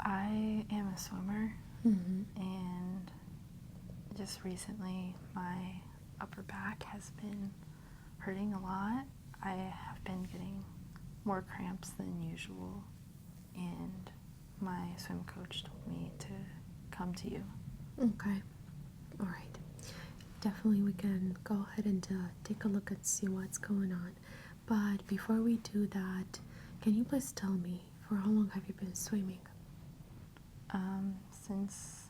I am a swimmer, Mm-hmm. and just recently my upper back has been hurting a lot. I have been getting more cramps than usual, and my swim coach told me to come to you. Okay. All right. Definitely we can go ahead and take a look and see what's going on. But before we do that, can you please tell me, for how long have you been swimming? Since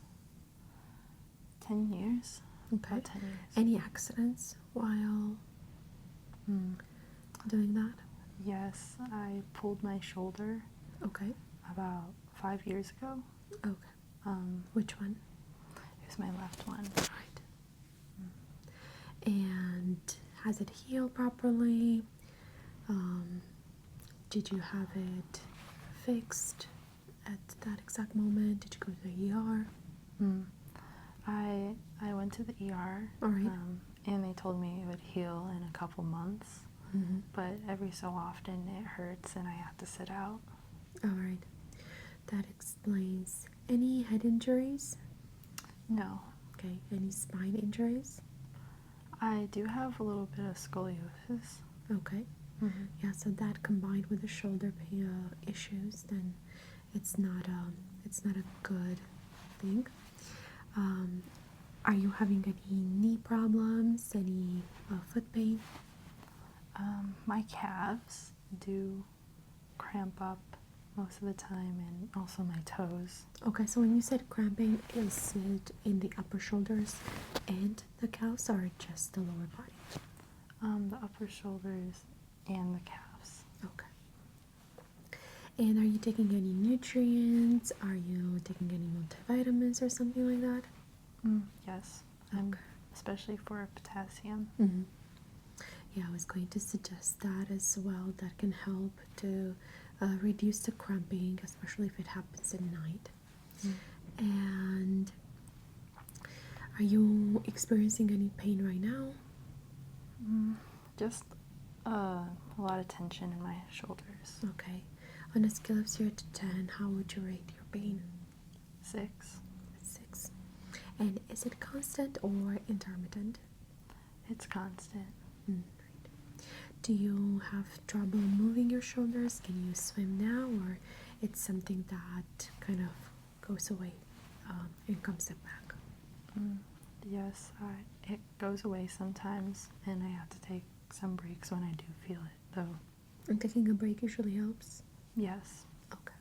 10 years. Okay. About 10 years. Any accidents while doing that? Yes, I pulled my shoulder Okay. about 5 years ago. Okay. Which one? It was my left one. Right. And has it healed properly? Did you have it fixed at that exact moment? Did you go to the ER? I went to the ER. All right. And they told me it would heal in a couple months. Mm-hmm. But every so often it hurts and I have to sit out. All right. That explains. Any head injuries? No. Okay. Any spine injuries? I do have a little bit of scoliosis. Okay. Yeah, so that combined with the shoulder pain issues, then it's not a good thing. Are you having any knee problems? Any foot pain? My calves do cramp up most of the time, and also my toes. Okay, so when you said cramping, is it in the upper shoulders and the calves, or just the lower body? The upper shoulders and the calves. Okay. And are you taking any nutrients? Are you taking any multivitamins or something like that? Yes, Okay. Especially for potassium. Mm-hmm. Yeah, I was going to suggest that as well. That can help to reduce the cramping, especially if it happens at night. And are you experiencing any pain right now? Just a lot of tension in my shoulders. Okay. On a scale of 0 to 10, how would you rate your pain? 6. 6. And is it constant or intermittent? It's constant. Right. Do you have trouble moving your shoulders? Can you swim now, or it's something that kind of goes away and comes back? Yes, it goes away sometimes, and I have to take some breaks when I do feel it, though. And taking a break usually helps? Yes. Okay.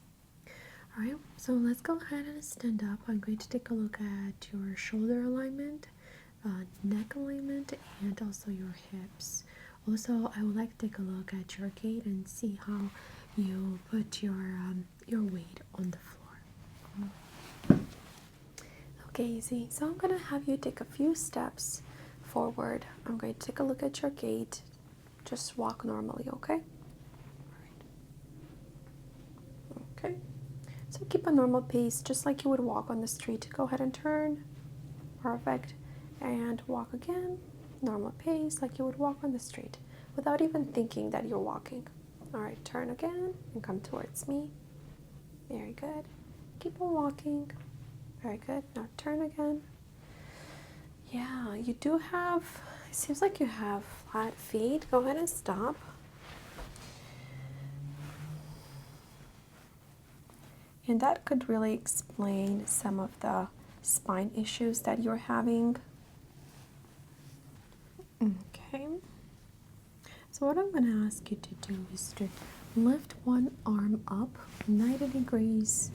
Alright, so let's go ahead and stand up. I'm going to take a look at your shoulder alignment, neck alignment, and also your hips. Also, I would like to take a look at your gait and see how you put your weight on the floor. Okay, easy. So I'm going to have you take a few steps forward. I'm going to take a look at your gait. Just walk normally, okay? Okay. So keep a normal pace, just like you would walk on the street. Go ahead and turn. Perfect. And walk again. Normal pace, like you would walk on the street, without even thinking that you're walking. All right, turn again and come towards me. Very good. Keep on walking. Very good. Now turn again. Yeah, you do have, it seems like you have flat feet. Go ahead and stop. And that could really explain some of the spine issues that you're having. Okay. So what I'm going to ask you to do is to lift one arm up 90 degrees.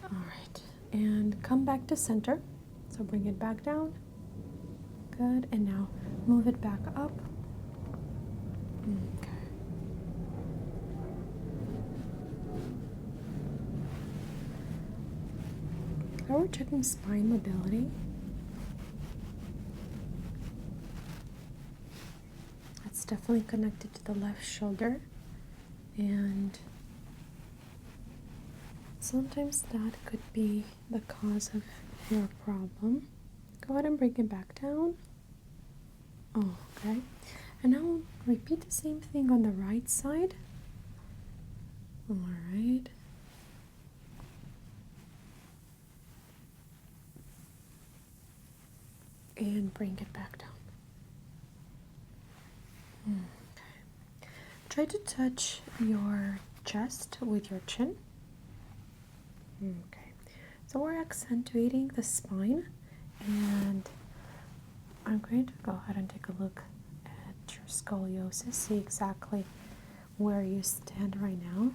All right. And come back to center. So bring it back down. Good. And now move it back up. Okay. Now we're checking spine mobility. That's definitely connected to the left shoulder. And sometimes that could be the cause of your problem. Go ahead and bring it back down. Oh, okay. And now repeat the same thing on the right side. All right. and bring it back down. Okay. Try to touch your chest with your chin. Okay. So we're accentuating the spine, and I'm going to go ahead and take a look at your scoliosis, see exactly where you stand right now.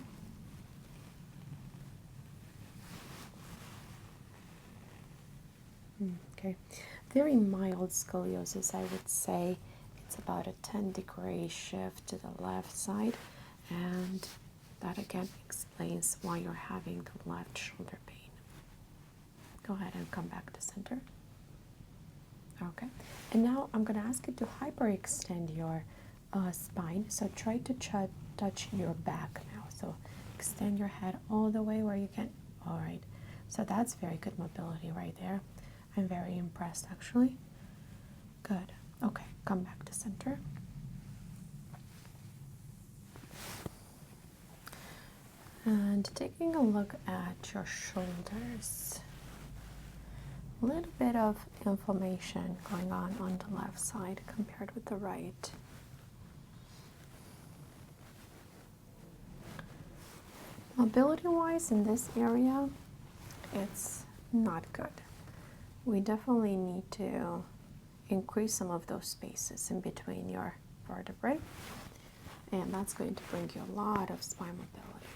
Okay, very mild scoliosis, I would say. It's about a 10-degree shift to the left side, and that again explains why you're having the left shoulder pain. Go ahead and come back to center. Okay, and now I'm going to ask you to hyperextend your spine. So try to touch your back now. So extend your head all the way where you can. All right, so that's very good mobility right there. I'm very impressed, actually. Good. Okay, come back to center. And taking a look at your shoulders. A little bit of inflammation going on the left side compared with the right. Mobility-wise in this area, it's not good. We definitely need to increase some of those spaces in between your vertebrae, and that's going to bring you a lot of spine mobility.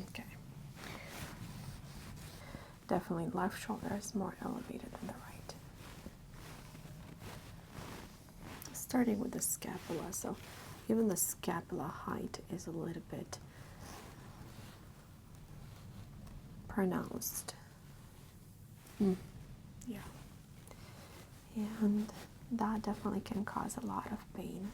Okay. Definitely left shoulder is more elevated than the right. Starting with the scapula, so even the scapula height is a little bit pronounced. Yeah. And that definitely can cause a lot of pain.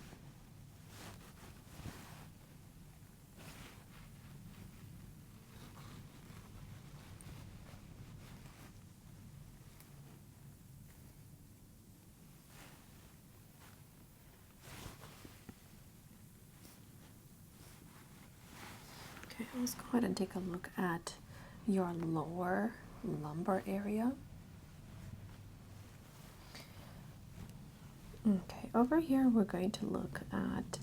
Okay, let's go ahead and take a look at your lower lumbar area. Okay, over here we're going to look at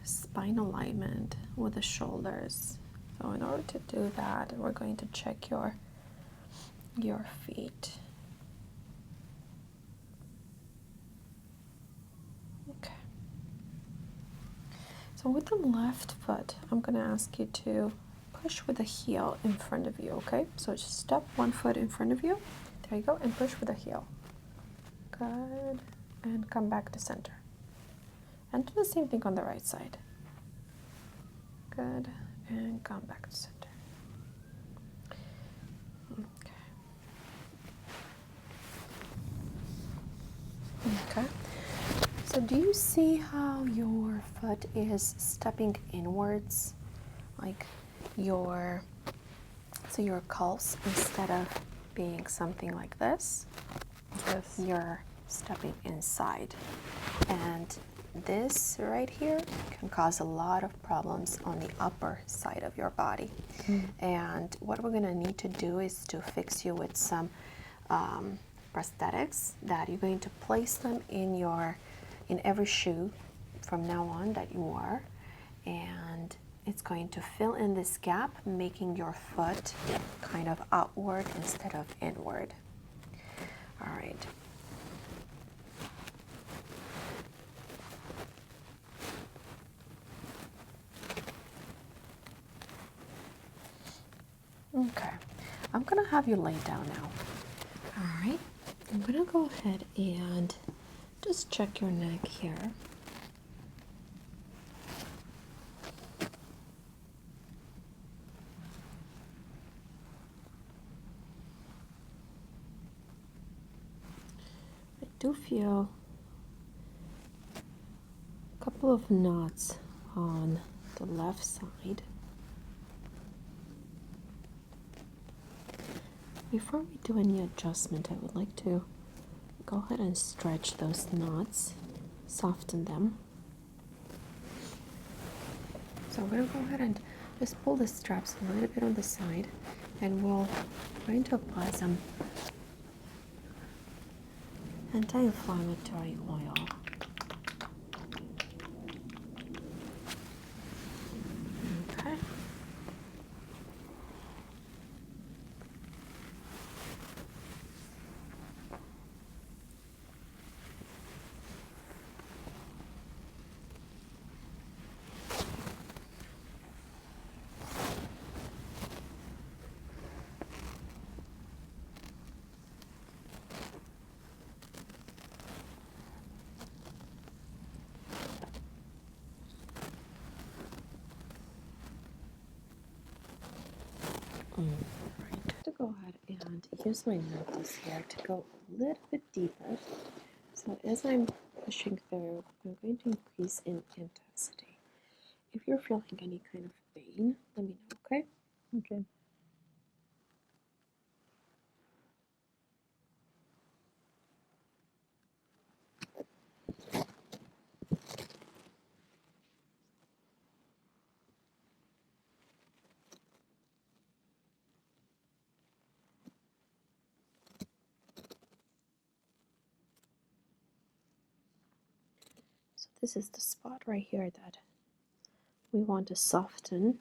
spine alignment with the shoulders. So in order to do that, we're going to check your feet. Okay. So with the left foot, I'm going to ask you to push with the heel in front of you, okay? So just step one foot in front of you. There you go, and push with the heel. Good. And come back to center. And do the same thing on the right side. Good. And come back to center. Okay. So do you see how your foot is stepping inwards? Like your calves, instead of being something like this, Yes. you're stepping inside. And this right here can cause a lot of problems on the upper side of your body. And what we're going to need to do is to fix you with some prosthetics that you're going to place them in every shoe from now on that you wear, and it's going to fill in this gap, making your foot kind of outward instead of inward. All right. Okay, I'm gonna have you lay down now. All right, I'm gonna go ahead and just check your neck here. I do feel a couple of knots on the left side. Before we do any adjustment, I would like to go ahead and stretch those knots, soften them. So I'm going to go ahead and just pull the straps a little bit on the side, and we're going to apply some anti-inflammatory oil. Okay. Alright, to go ahead and use my knuckles here to go a little bit deeper. So as I'm pushing through, I'm going to increase in intensity. If you're feeling any kind of pain, let me know, okay? Okay. So this is the spot right here that we want to soften.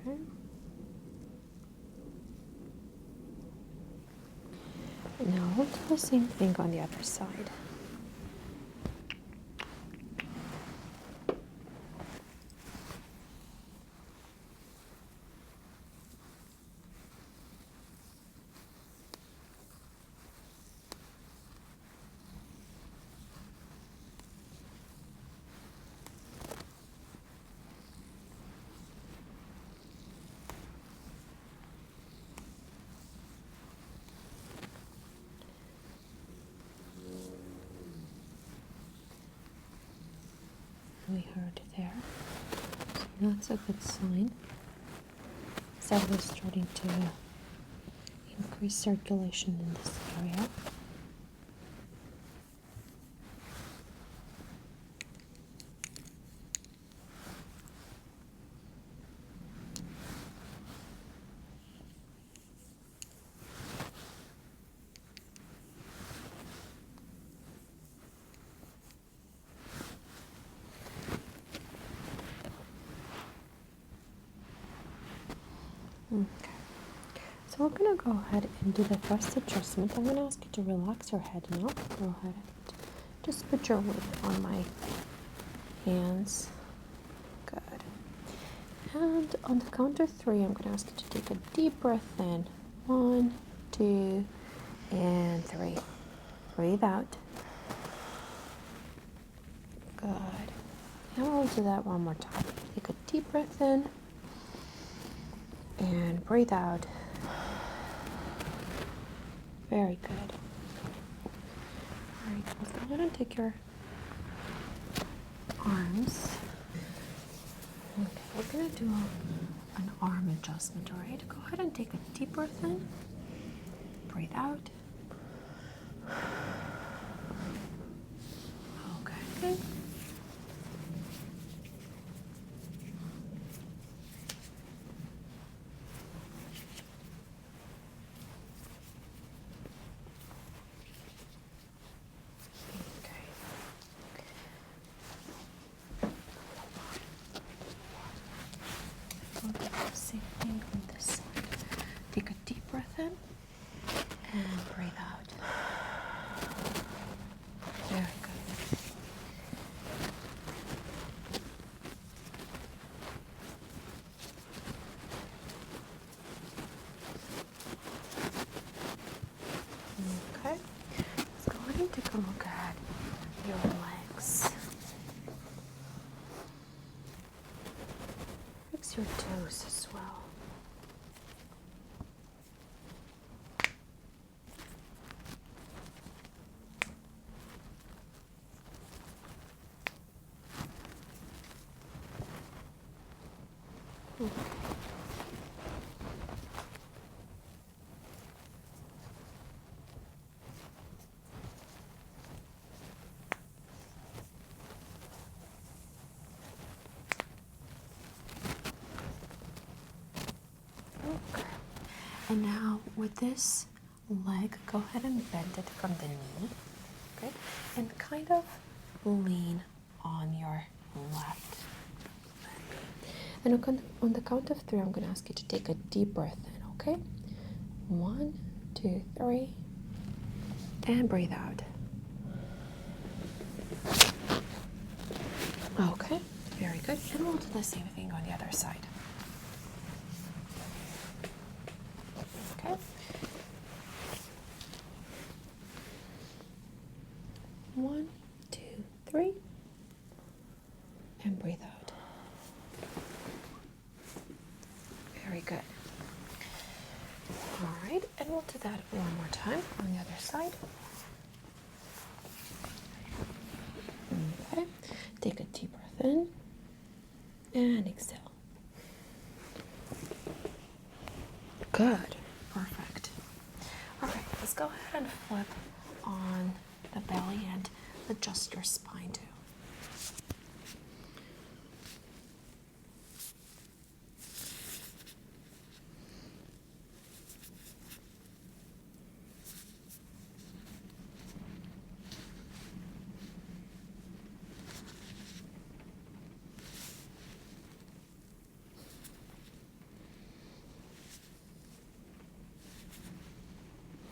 Okay. Now we'll do the same thing on the other side. We heard there. So that's a good sign. So we're starting to increase circulation in this area. Okay. So we're going to go ahead and do the first adjustment. I'm going to ask you to relax your head now. Go ahead and just put your weight on my hands. Good. And on the count of 3, I'm going to ask you to take a deep breath in. 1, 2, and 3. Breathe out. Good. And we'll do that one more time. Take a deep breath in. And breathe out. Very good. Alright, let's go ahead and take your arms. Okay, we're going to do an arm adjustment, alright? Go ahead and take a deep breath in. Breathe out. Okay, good. in and breathe out. Very good. Okay, let's go ahead and take a look at your legs. Fix your toes as well. Okay. Okay. And now with this leg, go ahead and bend it from the knee, okay? And kind of lean on your left leg. And on the count of 3, I'm going to ask you to take a deep breath in, okay? 1, 2, 3, and breathe out. Okay, very good. And we'll do the same thing on the other side. Okay. 1, 2, 3, and breathe out. Very good. All right, and we'll do that one more time on the other side. Okay, take a deep breath in and exhale. Good, perfect. All right, let's go ahead and flip on the belly and adjust your spine too.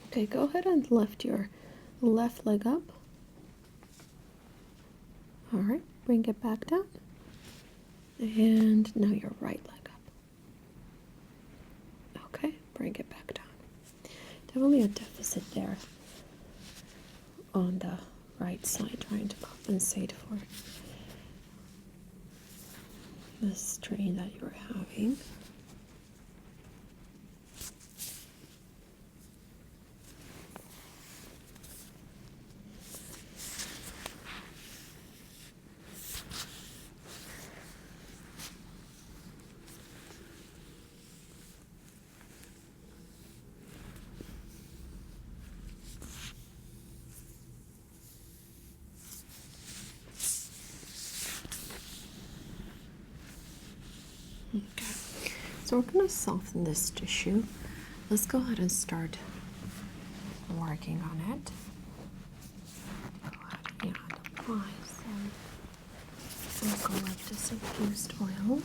Okay, go ahead and lift your left leg up. All right, bring it back down. And now your right leg up. Okay, bring it back down. Definitely a deficit there on the right side, trying to compensate for the strain that you're having. Okay, so we're going to soften this tissue. Let's go ahead and start working on it. Go ahead and apply some eucalyptus infused oil.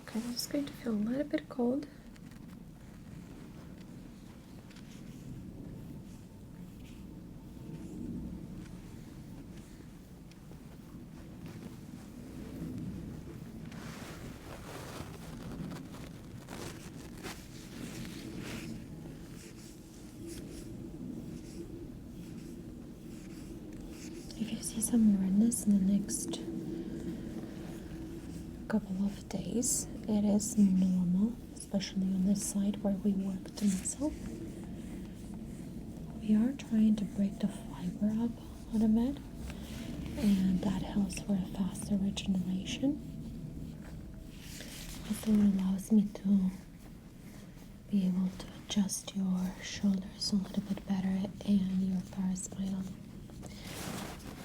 Okay, this is going to feel a little bit cold. If you see some redness in the next couple of days, it is normal, especially on this side where we work the muscle. We are trying to break the fiber up on the mat, and that helps for a faster regeneration. Also, it allows me to be able to adjust your shoulders a little bit better and your paraspinal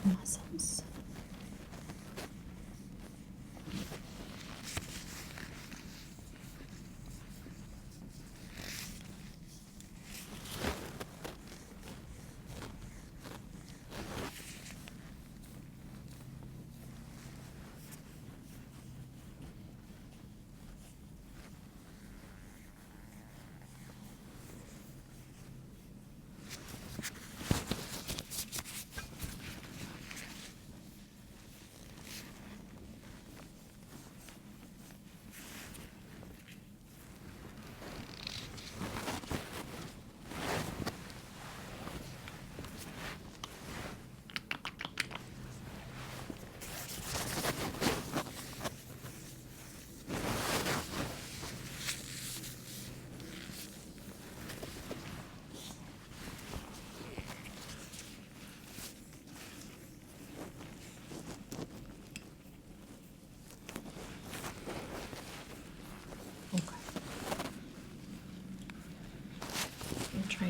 muscles.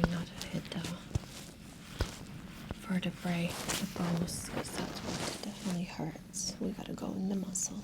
trying not to hit the vertebrae, the bones, because that's what definitely hurts. We gotta go in the muscle.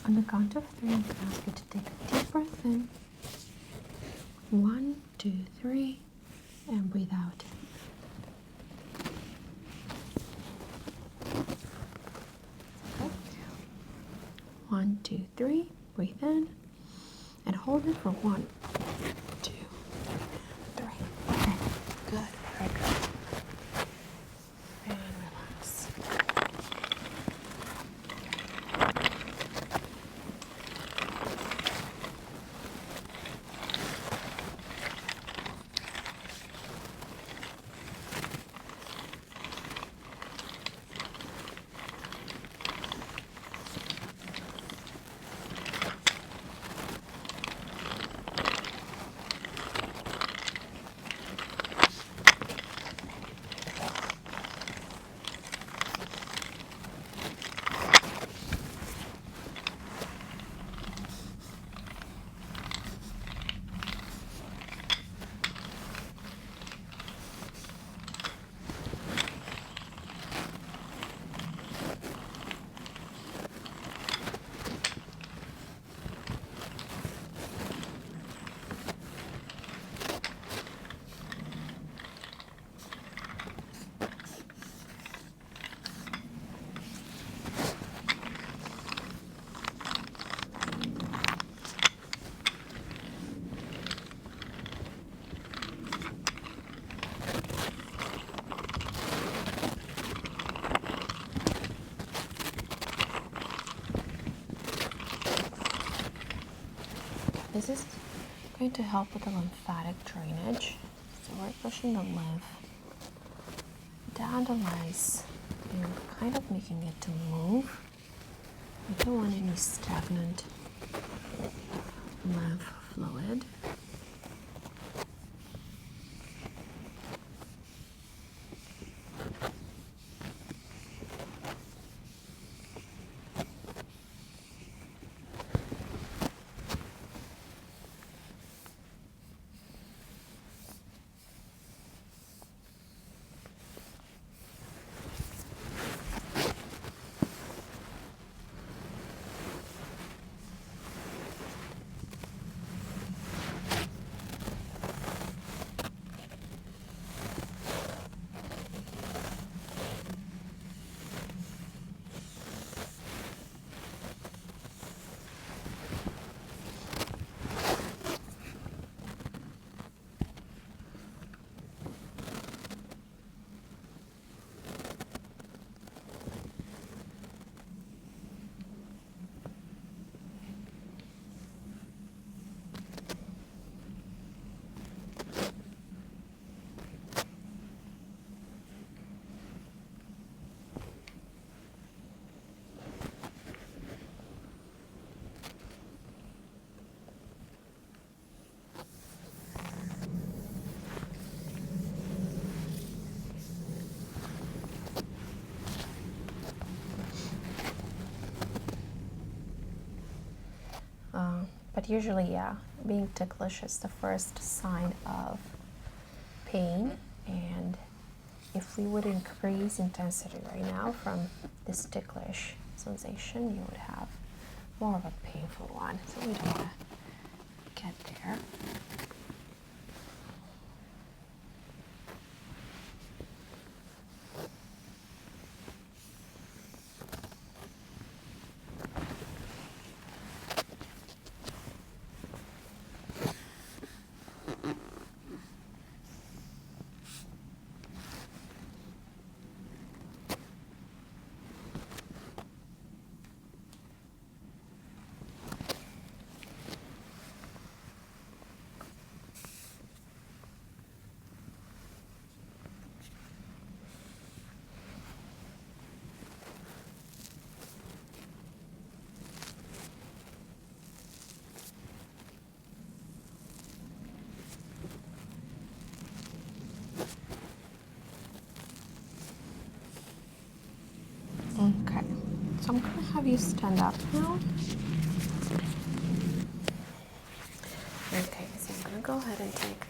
On the count of 3, I'm going to ask you to take a deep breath in. 1, 2, 3, and breathe out. Okay. 1, 2, 3, breathe in, and hold it for 1, 2, 3. Okay, good, very good. And relax. This is going to help with the lymphatic drainage. So we're pushing the lymph down the legs and kind of making it to move. We don't want any stagnant lymph fluid. But usually, yeah, being ticklish is the first sign of pain. And if we would increase intensity right now from this ticklish sensation, you would have more of a painful one. So we don't want to get there. Okay, so I'm going to have you stand up now. Okay, so I'm going to go ahead and take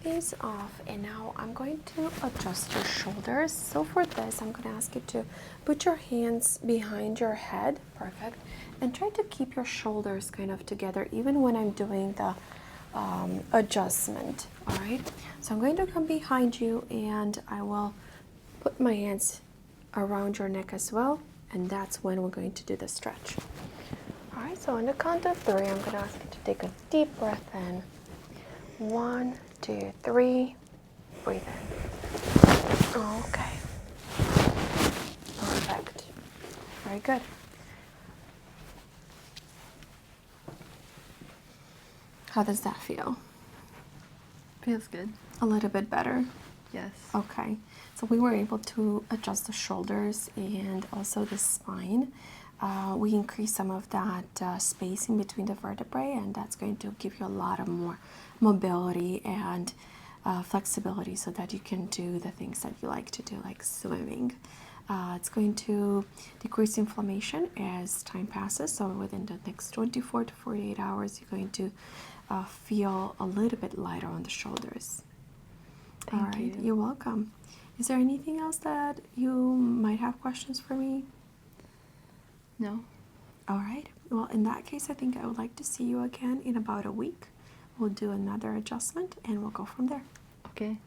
these off, and now I'm going to adjust your shoulders. So for this, I'm going to ask you to put your hands behind your head, perfect, and try to keep your shoulders kind of together even when I'm doing the adjustment, all right? So I'm going to come behind you, and I will put my hands around your neck as well, and that's when we're going to do the stretch. All right, so on the count of 3, I'm going to ask you to take a deep breath in. 1, 2, 3, breathe in. Okay, perfect, very good. How does that feel? Feels good. A little bit better? Yes. Okay, so we were able to adjust the shoulders and also the spine. We increased some of that spacing between the vertebrae, and that's going to give you a lot of more mobility and flexibility so that you can do the things that you like to do, like swimming. It's going to decrease inflammation as time passes, so within the next 24 to 48 hours, you're going to feel a little bit lighter on the shoulders. Thank All right, you. you're welcome. Is there anything else that you might have questions for me? No? All right. Well, in that case, I think I would like to see you again in about a week. We'll do another adjustment and we'll go from there. Okay.